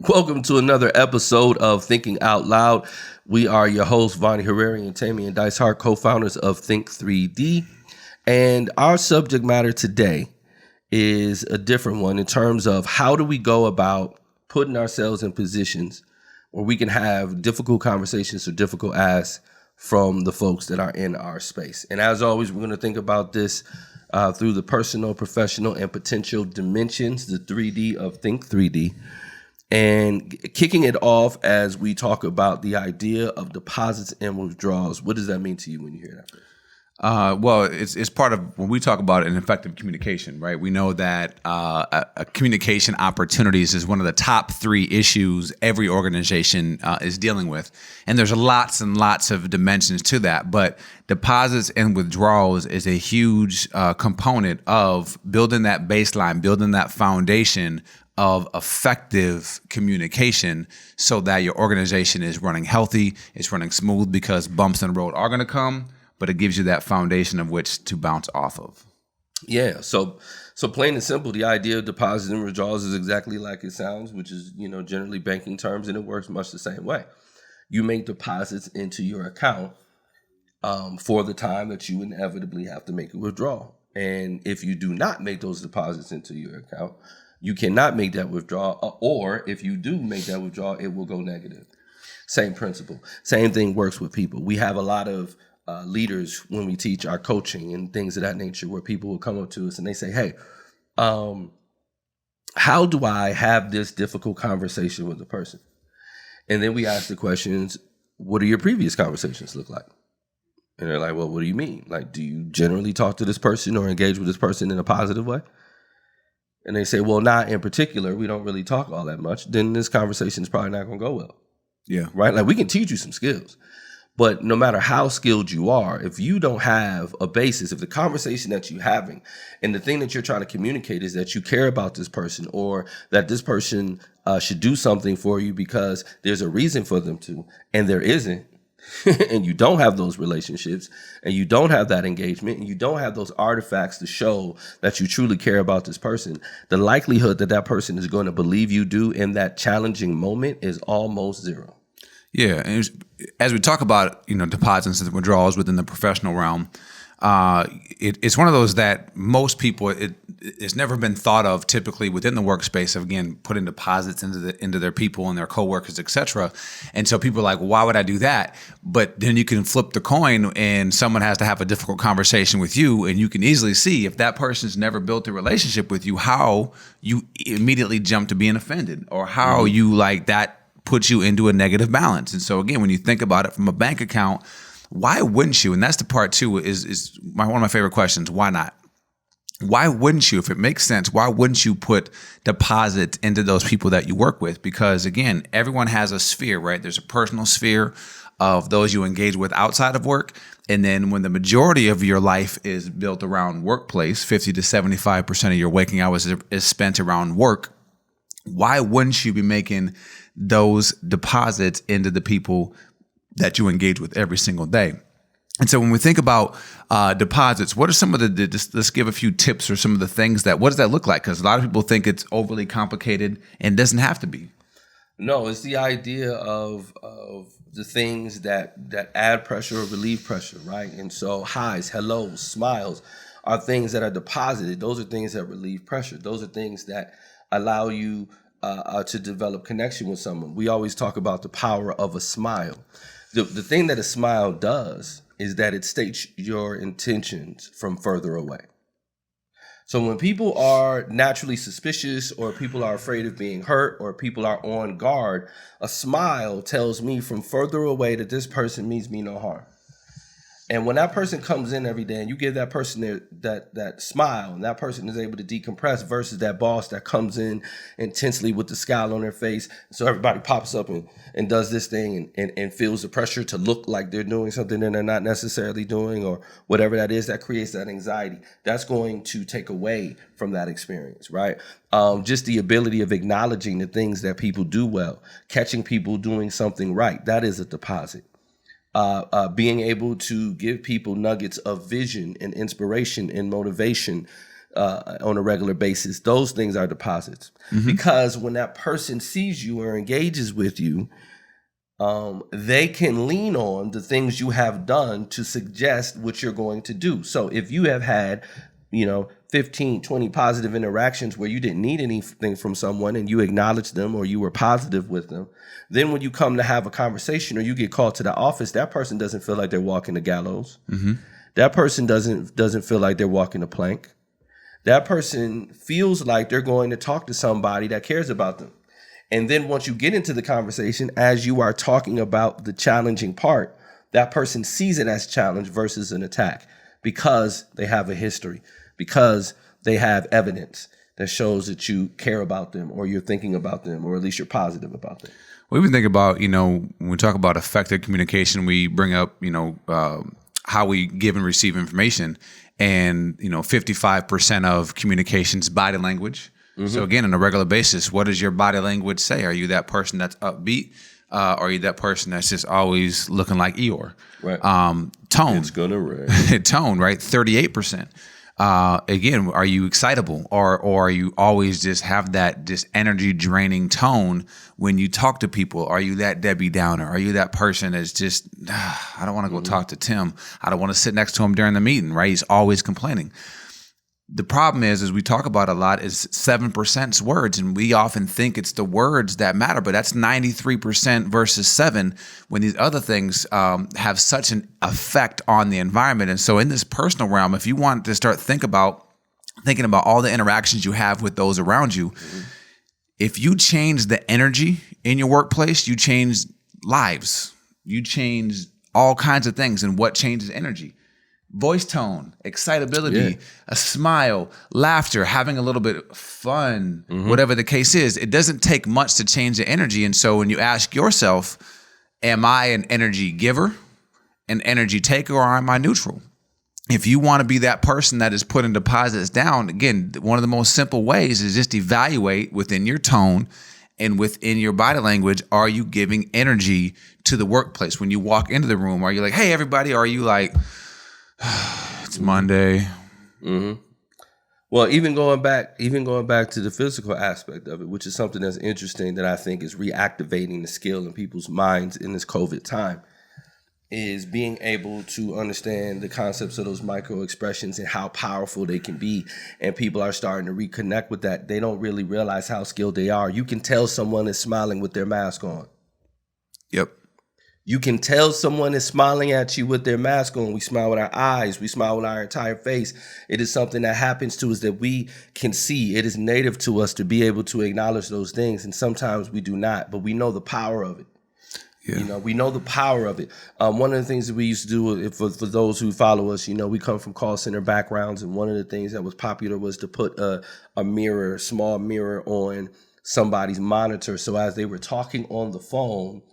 Welcome to another episode of Thinking Out Loud. We are your hosts, Vonnie Herrera and Tammy Dice Hart, co-founders of Think 3D. And our subject matter today is a different one in terms of how do we go about putting ourselves in positions where we can have difficult conversations or difficult asks from the folks that are in our space. And as always, we're going to think about this through the personal, professional, and potential dimensions, the 3D of Think 3D. And kicking it off as we talk about the idea of deposits and withdrawals. What does that mean to you when you hear that? Well, it's part of when we talk about an effective communication, right? We know that a communication opportunities is one of the top 3 issues every organization is dealing with. And there's lots and lots of dimensions to that. But deposits and withdrawals is a huge component of building that baseline, building that foundation of effective communication so that your organization is running healthy, it's running smooth, because bumps in the road are going to come, but it gives you that foundation of which to bounce off of. Yeah, so plain and simple, the idea of deposits and withdrawals is exactly like it sounds, which is, generally banking terms, and it works much the same way. You make deposits into your account for the time that you inevitably have to make a withdrawal. And if you do not make those deposits into your account, you cannot make that withdrawal, or if you do make that withdrawal, it will go negative. Same principle. Same thing works with people. We have a lot of leaders when we teach our coaching and things of that nature where people will come up to us and they say, hey, how do I have this difficult conversation with a person? And then we ask the questions, what do your previous conversations look like? And they're like, well, what do you mean? Like, do you generally talk to this person or engage with this person in a positive way? And they say, well, not in particular, we don't really talk all that much. Then this conversation is probably not going to go well. Yeah. Right? Like, we can teach you some skills, but no matter how skilled you are, if you don't have a basis, if the conversation that you're having and the thing that you're trying to communicate is that you care about this person, or that this person should do something for you because there's a reason for them to, and there isn't, and you don't have those relationships, and you don't have that engagement, and you don't have those artifacts to show that you truly care about this person, the likelihood that that person is going to believe you do in that challenging moment is almost zero. Yeah, and as we talk about deposits and withdrawals within the professional realm, it's one of those that most people it's never been thought of typically within the workspace of, again, putting deposits into their people and their coworkers, etc. And so people are like, well, why would I do that? But then you can flip the coin and someone has to have a difficult conversation with you, and you can easily see if that person's never built a relationship with you, how you immediately jump to being offended, or how you like that puts you into a negative balance. And so again, when you think about it from a bank account, why wouldn't you? And that's the part too, is one of my favorite questions. Why not? Why wouldn't you? If it makes sense, why wouldn't you put deposits into those people that you work with? Because again, everyone has a sphere, right? There's a personal sphere of those you engage with outside of work. And then when the majority of your life is built around workplace, 50 to 75% of your waking hours is spent around work, why wouldn't you be making those deposits into the people that you engage with every single day? And so when we think about deposits, what are some of let's give a few tips or some of the things what does that look like? Because a lot of people think it's overly complicated and doesn't have to be. No, it's the idea of the things that add pressure or relieve pressure, right? And so highs, hellos, smiles are things that are deposited. Those are things that relieve pressure. Those are things that allow you to develop connection with someone. We always talk about the power of a smile. The thing that a smile does is that it states your intentions from further away. So when people are naturally suspicious, or people are afraid of being hurt, or people are on guard, a smile tells me from further away that this person means me no harm. And when that person comes in every day and you give that person that smile, and that person is able to decompress, versus that boss that comes in intensely with the scowl on their face. So everybody pops up and does this thing and feels the pressure to look like they're doing something that they're not necessarily doing, or whatever that is, that creates that anxiety. That's going to take away from that experience, right? Just the ability of acknowledging the things that people do well, catching people doing something right, that is a deposit. Being able to give people nuggets of vision and inspiration and motivation on a regular basis, those things are deposits. Because when that person sees you or engages with you, they can lean on the things you have done to suggest what you're going to do. So if you have had, 15, 20 positive interactions where you didn't need anything from someone and you acknowledged them or you were positive with them, then when you come to have a conversation or you get called to the office, that person doesn't feel like they're walking the gallows. That person doesn't feel like they're walking the plank. That person feels like they're going to talk to somebody that cares about them. And then once you get into the conversation, as you are talking about the challenging part, that person sees it as challenge versus an attack because they have a history, because they have evidence that shows that you care about them or you're thinking about them or at least you're positive about them. We even think about, when we talk about effective communication, we bring up, how we give and receive information. And, 55% of communication's body language. So again, on a regular basis, what does your body language say? Are you that person that's upbeat? Are you that person that's just always looking like Eeyore? Right. Tone. It's gonna rain. Tone, right? 38%. Again, are you excitable or are you always just have that just energy draining tone when you talk to people? Are you that Debbie Downer? Are you that person that's just, I don't want to go talk to Tim. I don't want to sit next to him during the meeting, right? He's always complaining. The problem is, as we talk about a lot, is 7% words, and we often think it's the words that matter, but that's 93% versus 7 when these other things have such an effect on the environment. And so in this personal realm, if you want to start thinking about all the interactions you have with those around you, if you change the energy in your workplace, you change lives, you change all kinds of things. And what changes energy? Voice tone, excitability, a smile, laughter, having a little bit of fun, whatever the case is. It doesn't take much to change the energy. And so when you ask yourself, am I an energy giver, an energy taker, or am I neutral? If you want to be that person that is putting deposits down, again, one of the most simple ways is just evaluate within your tone and within your body language, are you giving energy to the workplace? When you walk into the room, are you like, hey, everybody? Or are you like, it's Monday. Well, even going back to the physical aspect of it, which is something that's interesting that I think is reactivating the skill in people's minds in this COVID time, is being able to understand the concepts of those microexpressions and how powerful they can be. And people are starting to reconnect with that. They don't really realize how skilled they are. You can tell someone is smiling with their mask on. Yep. You can tell someone is smiling at you with their mask on. We smile with our eyes. We smile with our entire face. It is something that happens to us that we can see. It is native to us to be able to acknowledge those things. And sometimes we do not, but we know the power of it. Yeah. We know the power of it. One of the things that we used to do, for those who follow us, we come from call center backgrounds. And one of the things that was popular was to put a small mirror on somebody's monitor. So as they were talking on the phone,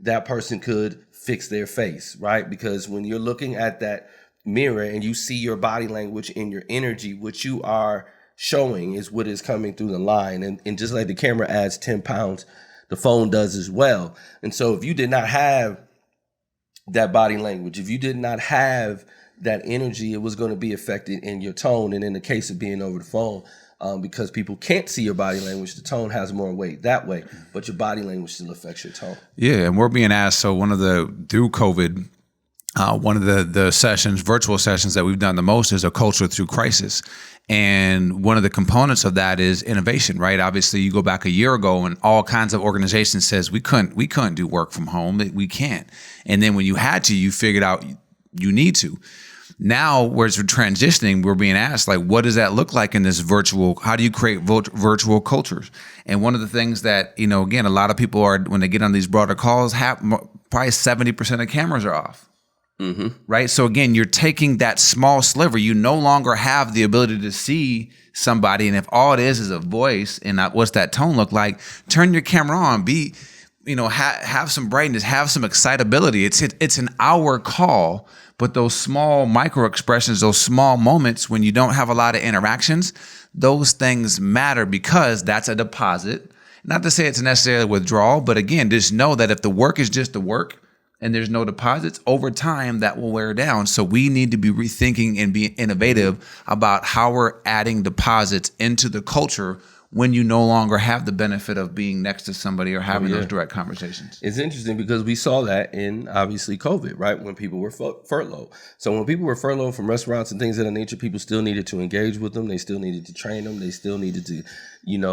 that person could fix their face, right? Because when you're looking at that mirror and you see your body language and your energy, what you are showing is what is coming through the line. And just like the camera adds 10 pounds, the phone does as well. And so if you did not have that body language, if you did not have that energy, it was going to be affected in your tone. And in the case of being over the phone, because people can't see your body language, the tone has more weight that way, but your body language still affects your tone. Yeah, and we're being asked, so through COVID, one of the sessions, virtual sessions that we've done the most is a culture through crisis. And one of the components of that is innovation, right? Obviously, you go back a year ago and all kinds of organizations says we couldn't do work from home. We can't. And then when you had to, you figured out you need to. Now, whereas we're transitioning, we're being asked, like, what does that look like in this virtual? How do you create virtual cultures? And one of the things that, again, a lot of people are, when they get on these broader calls, probably 70% of cameras are off. Right? So again, you're taking that small sliver. You no longer have the ability to see somebody. And if all it is a voice and what's that tone look like, turn your camera on, have some brightness, have some excitability. It's an hour call. But those small micro expressions, those small moments when you don't have a lot of interactions, those things matter because that's a deposit. Not to say it's necessarily a withdrawal, but again, just know that if the work is just the work, and there's no deposits, over time that will wear down. So we need to be rethinking and be innovative about how we're adding deposits into the culture when you no longer have the benefit of being next to somebody or having those direct conversations. It's interesting because we saw that in obviously COVID, right? When people were furloughed. So when people were furloughed from restaurants and things of that nature, people still needed to engage with them. They still needed to train them. They still needed to,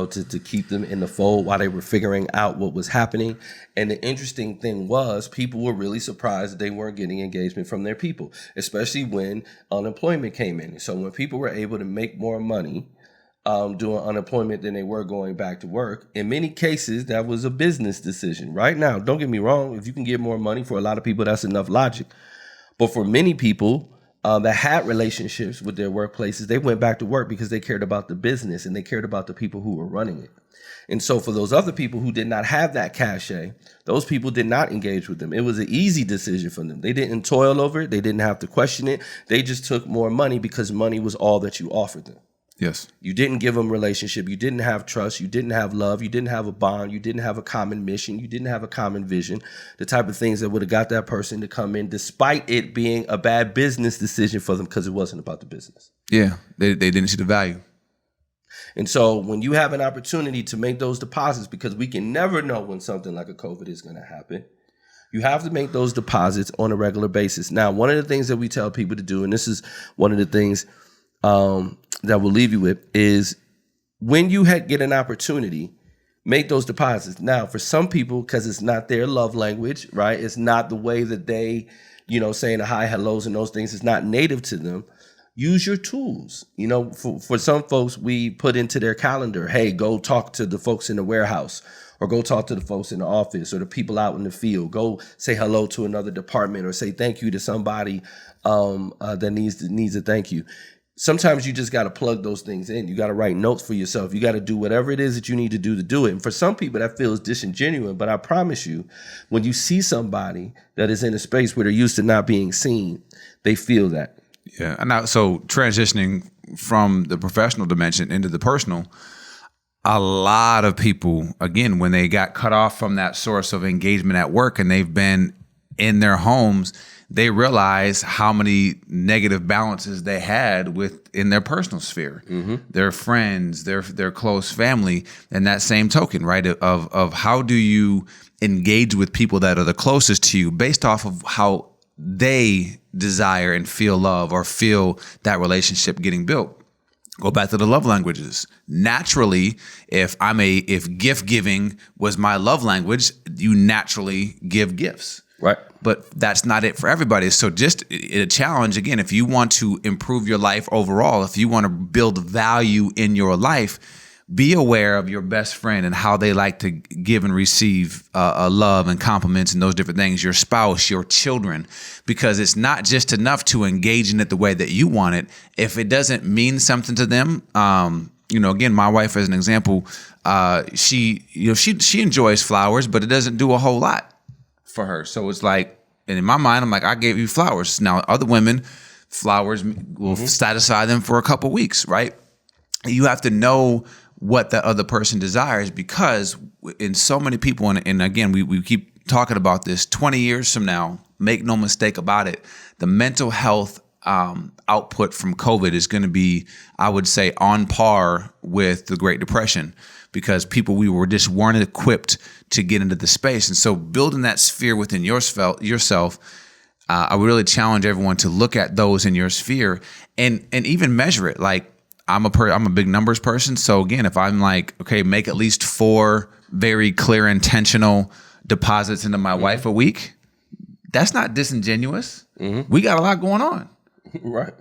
to keep them in the fold while they were figuring out what was happening. And the interesting thing was people were really surprised that they weren't getting engagement from their people, especially when unemployment came in. So when people were able to make more money doing unemployment than they were going back to work. In many cases, that was a business decision. Right now, don't get me wrong, if you can get more money, for a lot of people, that's enough logic. But for many people that had relationships with their workplaces, they went back to work because they cared about the business and they cared about the people who were running it. And so for those other people who did not have that cachet, those people did not engage with them. It was an easy decision for them. They didn't toil over it. They didn't have to question it. They just took more money because money was all that you offered them. Yes. You didn't give them relationship. You didn't have trust. You didn't have love. You didn't have a bond. You didn't have a common mission. You didn't have a common vision. The type of things that would have got that person to come in despite it being a bad business decision for them because it wasn't about the business. Yeah. They didn't see the value. And so when you have an opportunity to make those deposits, because we can never know when something like a COVID is going to happen, you have to make those deposits on a regular basis. Now, one of the things that we tell people to do, and this is one of the things that we'll leave you with, is when you get an opportunity, make those deposits. Now, for some people, because it's not their love language, right? It's not the way that they, saying the hi, hellos and those things, it's not native to them. Use your tools. For some folks, we put into their calendar, hey, go talk to the folks in the warehouse, or go talk to the folks in the office, or the people out in the field. Go say hello to another department, or say thank you to somebody that needs a thank you. Sometimes you just got to plug those things in. You got to write notes for yourself. You got to do whatever it is that you need to do it. And for some people, that feels disingenuous. But I promise you, when you see somebody that is in a space where they're used to not being seen, they feel that. Yeah. And now, so transitioning from the professional dimension into the personal, a lot of people, again, when they got cut off from that source of engagement at work and they've been in their homes, they realize how many negative balances they had in their personal sphere, their friends, their close family, and that same token, right? Of how do you engage with people that are the closest to you based off of how they desire and feel love or feel that relationship getting built. Go back to the love languages. Naturally, if gift giving was my love language, you naturally give gifts. Right. But that's not it for everybody. So just a challenge, again, if you want to improve your life overall, if you want to build value in your life, be aware of your best friend and how they like to give and receive love and compliments and those different things, your spouse, your children, because it's not just enough to engage in it the way that you want it. If it doesn't mean something to them, again, my wife as an example, she enjoys flowers, but it doesn't do a whole lot for her. So it's like, and in my mind, I'm like, I gave you flowers. Now, other women, flowers will satisfy them for a couple weeks, right? You have to know what the other person desires, because in so many people, and again, we keep talking about this, 20 years from now, make no mistake about it, the mental health output from COVID is going to be, I would say, on par with the Great Depression, because we weren't equipped to get into the space. And so building that sphere within yourself, I would really challenge everyone to look at those in your sphere and even measure it. Like, I'm a big numbers person. So again, if I'm like, okay, make at least 4 very clear, intentional deposits into my wife a week, that's not disingenuous. We got a lot going on. Right.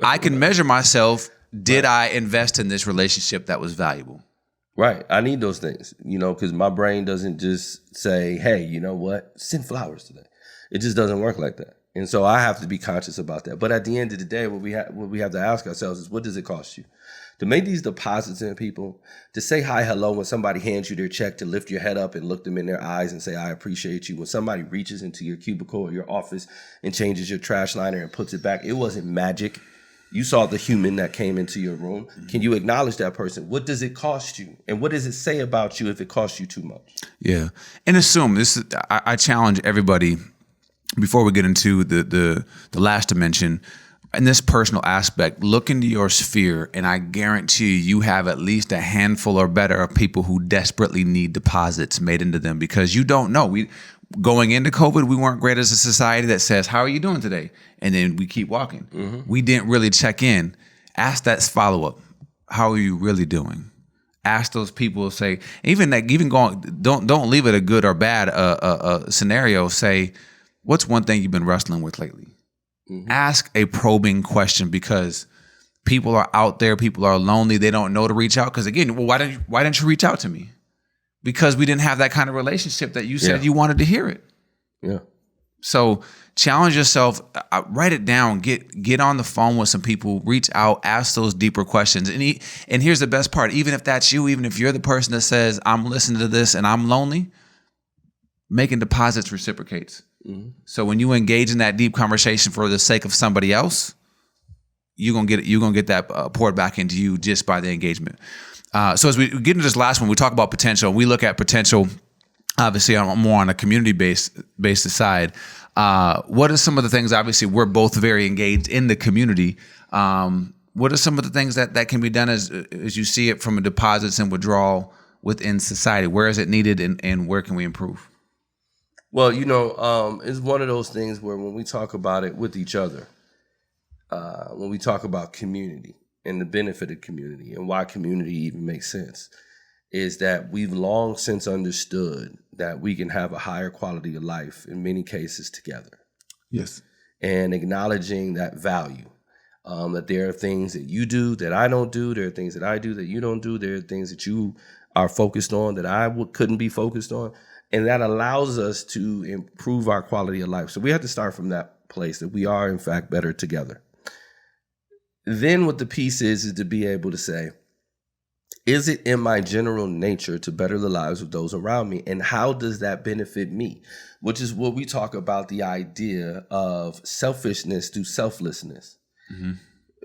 I can measure myself. Did I invest in this relationship that was valuable? Right. I need those things, because my brain doesn't just say, hey, you know what? Send flowers today. It just doesn't work like that. And so I have to be conscious about that. But at the end of the day, what we have to ask ourselves is, what does it cost you to make these deposits in people, to say hi, hello when somebody hands you their check, to lift your head up and look them in their eyes and say, I appreciate you. When somebody reaches into your cubicle or your office and changes your trash liner and puts it back, it wasn't magic. You saw the human that came into your room. Can you acknowledge that person? What does it cost you? And what does it say about you if it costs you too much? Yeah. And assume this, I challenge everybody before we get into the last dimension, in this personal aspect, look into your sphere, and I guarantee you have at least a handful or better of people who desperately need deposits made into them, because you don't know. Going into COVID, we weren't great as a society that says, "How are you doing today?" And then we keep walking. We didn't really check in. Ask that follow-up. How are you really doing? Ask those people. Say, even going. Don't leave it a good or bad scenario. Say, what's one thing you've been wrestling with lately? Ask a probing question, because people are out there. People are lonely. They don't know to reach out. Because again, well, why didn't you reach out to me? Because we didn't have that kind of relationship that you said you wanted to hear it. Yeah. So challenge yourself. Write it down. Get on the phone with some people. Reach out. Ask those deeper questions. And here's the best part. Even if that's you, even if you're the person that says, "I'm listening to this and I'm lonely," making deposits reciprocates. So when you engage in that deep conversation for the sake of somebody else, you're gonna get that poured back into you just by the engagement. So as we get into this last one, we talk about potential. We look at potential, obviously, more on a community-based side. What are some of the things? Obviously, we're both very engaged in the community. What are some of the things that can be done as you see it from a deposits and withdrawal within society? Where is it needed, and where can we improve? Well, it's one of those things where when we talk about it with each other, when we talk about community and the benefit of community and why community even makes sense, is that we've long since understood that we can have a higher quality of life in many cases together. Yes. And acknowledging that value, that there are things that you do that I don't do. There are things that I do that you don't do. There are things that you are focused on that I couldn't be focused on. And that allows us to improve our quality of life. So we have to start from that place that we are, in fact, better together. Then what the piece is to be able to say, is it in my general nature to better the lives of those around me? And how does that benefit me? Which is what we talk about, the idea of selfishness to selflessness.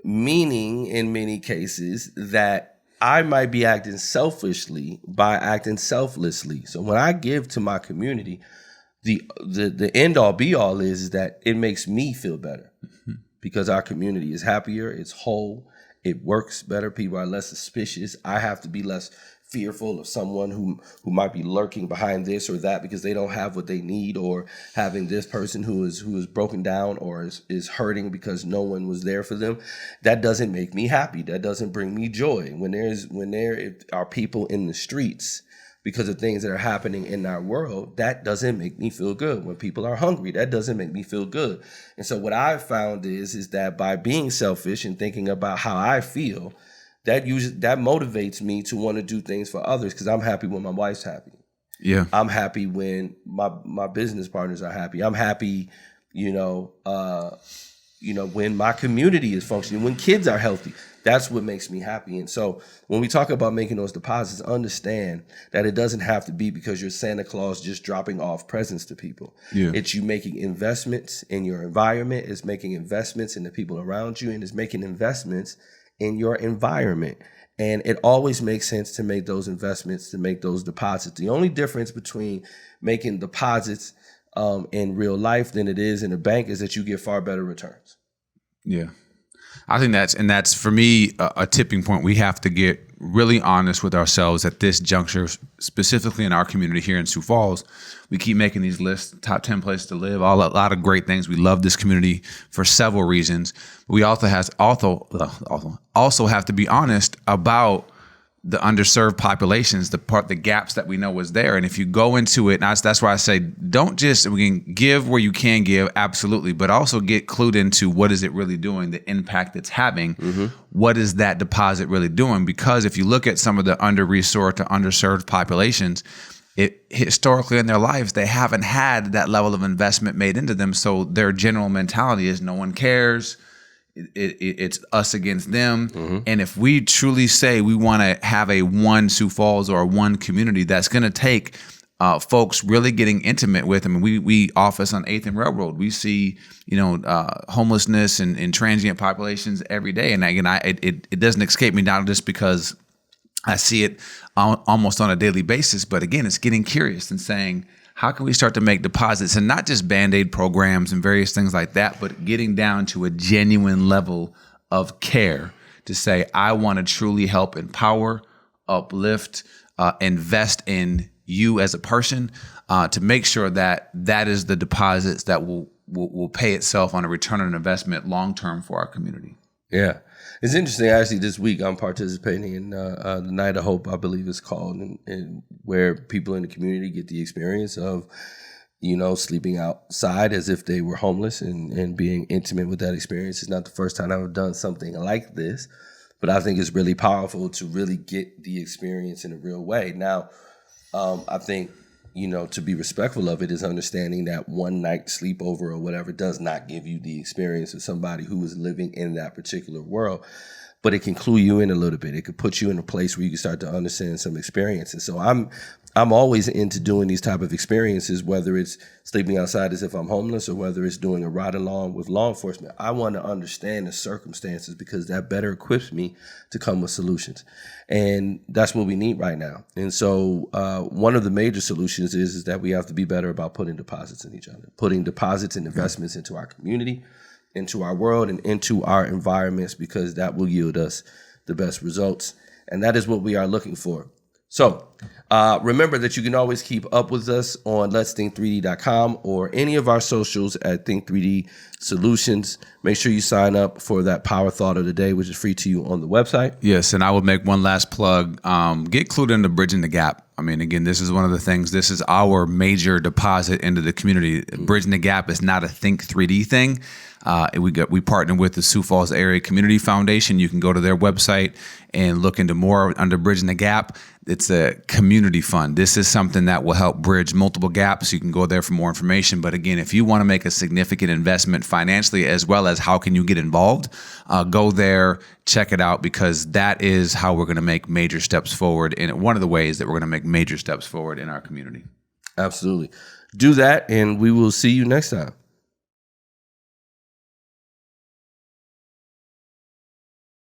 Meaning, in many cases, that I might be acting selfishly by acting selflessly. So when I give to my community, the end all be all is that it makes me feel better because our community is happier, it's whole, it works better, people are less suspicious. I have to be less fearful of someone who might be lurking behind this or that because they don't have what they need, or having this person who is broken down or is hurting because no one was there for them. That doesn't make me happy. That doesn't bring me joy. When there are people in the streets because of things that are happening in our world, that doesn't make me feel good. When people are hungry, that doesn't make me feel good. And so what I've found is that by being selfish and thinking about how I feel, that motivates me to want to do things for others, because I'm happy when my wife's happy. Yeah. I'm happy when my business partners are happy. I'm happy, when my community is functioning, when kids are healthy. That's what makes me happy. And so when we talk about making those deposits, understand that it doesn't have to be because you're Santa Claus just dropping off presents to people. Yeah. It's you making investments in your environment. It's making investments in the people around you, and it's making investments in your environment. And it always makes sense to make those investments, to make those deposits. The only difference between making deposits in real life than it is in a bank is that you get far better returns. Yeah. I think that's for me a tipping point. We have to get really honest with ourselves at this juncture, specifically in our community here in Sioux Falls. We keep making these lists, top 10 places to live, a lot of great things. We love this community for several reasons. But we also have to be honest about the underserved populations, the gaps that we know was there. And if you go into it, and that's why I say, don't just, we can give where you can give, absolutely, but also get clued into what is it really doing, the impact it's having. What is that deposit really doing? Because if you look at some of the under-resourced to underserved populations, historically in their lives, they haven't had that level of investment made into them. So their general mentality is no one cares. It's us against them. And if we truly say we want to have a one Sioux Falls or a one community, that's going to take folks really getting intimate with them. And we office on 8th and Railroad. We see, homelessness and transient populations every day. And again, it doesn't escape me now just because I see it almost on a daily basis. But again, it's getting curious and saying, how can we start to make deposits, and not just Band-Aid programs and various things like that, but getting down to a genuine level of care to say, I want to truly help empower, uplift, invest in you as a person, to make sure that that is the deposits that will pay itself on a return on investment long-term for our community. Yeah. It's interesting. Actually, this week I'm participating in the Night of Hope, I believe it's called, and where people in the community get the experience of, sleeping outside as if they were homeless and being intimate with that experience. It's not the first time I've done something like this, but I think it's really powerful to really get the experience in a real way. Now, I think, to be respectful of it is understanding that one night sleepover or whatever does not give you the experience of somebody who is living in that particular world, but it can clue you in a little bit. It could put you in a place where you can start to understand some experiences. So I'm always into doing these type of experiences, whether it's sleeping outside as if I'm homeless or whether it's doing a ride along with law enforcement. I want to understand the circumstances because that better equips me to come with solutions. And that's what we need right now. And so one of the major solutions is that we have to be better about putting deposits in each other, putting deposits and investments into our community, into our world, and into our environments, because that will yield us the best results. And that is what we are looking for. So remember that you can always keep up with us on letsthink3d.com or any of our socials at Think3D Solutions. Make sure you sign up for that Power Thought of the Day, which is free to you on the website. Yes, and I will make one last plug. Get clued into Bridging the Gap. I mean, again, this is one of the things. This is our major deposit into the community. Bridging the Gap is not a Think3D thing. We partner with the Sioux Falls Area Community Foundation. You can go to their website and look into more under Bridging the Gap. It's a community fund. This is something that will help bridge multiple gaps. You can go there for more information. But again, if you want to make a significant investment financially, as well as how can you get involved, go there, check it out, because that is how we're going to make major steps forward. And one of the ways that we're going to make major steps forward in our community. Absolutely. Do that, and we will see you next time.